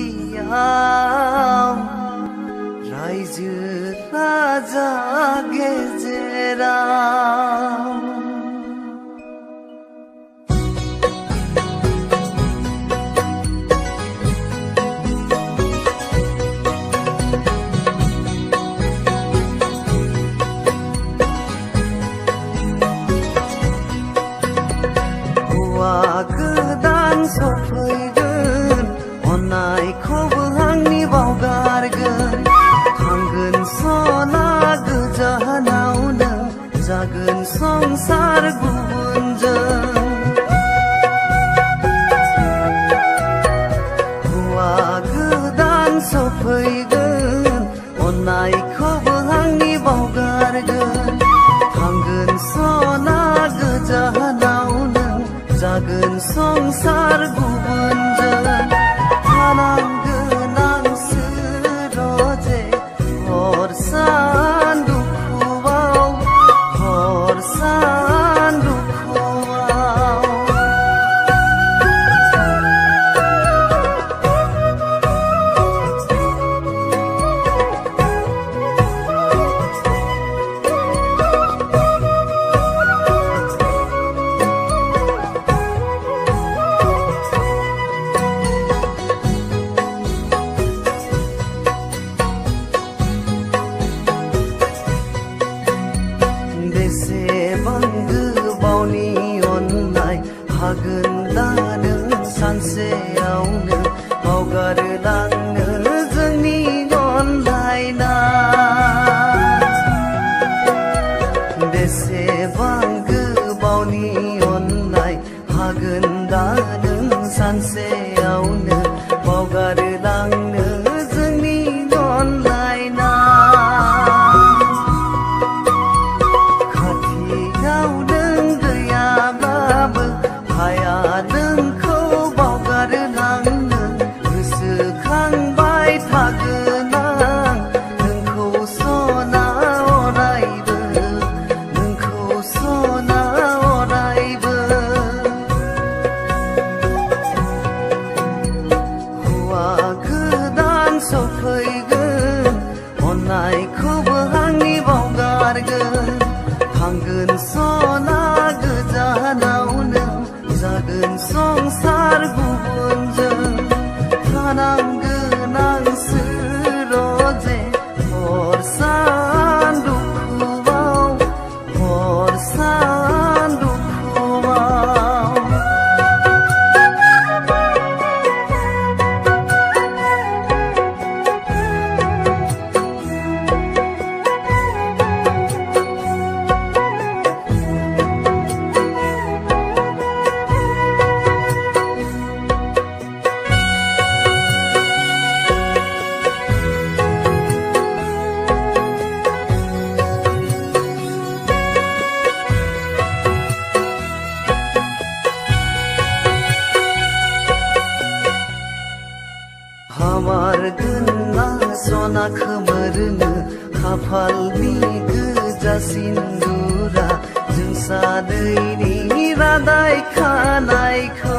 हाबासालियाव रायजो राजा गेजेराव हौवा गोदान सफैगोन अननायखौबो आंनि बावगारगोन थांगोन सना गोजानावनो जागोन संसार गुबुनजों हौवा गोदान सफैगोन अननायखौबो आंनि बावगारगोन थांगोन सना गोजानावनो जागोन संसार गुबुनजों थानांगोन आं सोरजे हर सान दुखुआव हर सान दुखुआव बेसेबां गोबावनि अननाय हागोन दा नों सानसेयावनो बावगारलांनो जोंनि अनलायनाय बेसेबां गोबावनि अननाय हागोन दा नों सानसेयावनो बावगारलांनो जोंनि अनलायनाय नोंखौ बावगारलांनो गोसोखांबाय थागोन आं नोंखौ सना अरायबो नोंखौ सना अरायबो हौवा गोदान सफैगोन अननायखौबो आंनि बावगारगोन थांगोन सना गोजानावनो जागोन संसार गुबुनजों थानांगोन आं सोरजे हर सान दुखुआव हर सान दुखुआव हामारगोन ना सना खोमोरनो खाफालनि गोजा सिन्दुरा जों सानैनि रादाय खानायखौ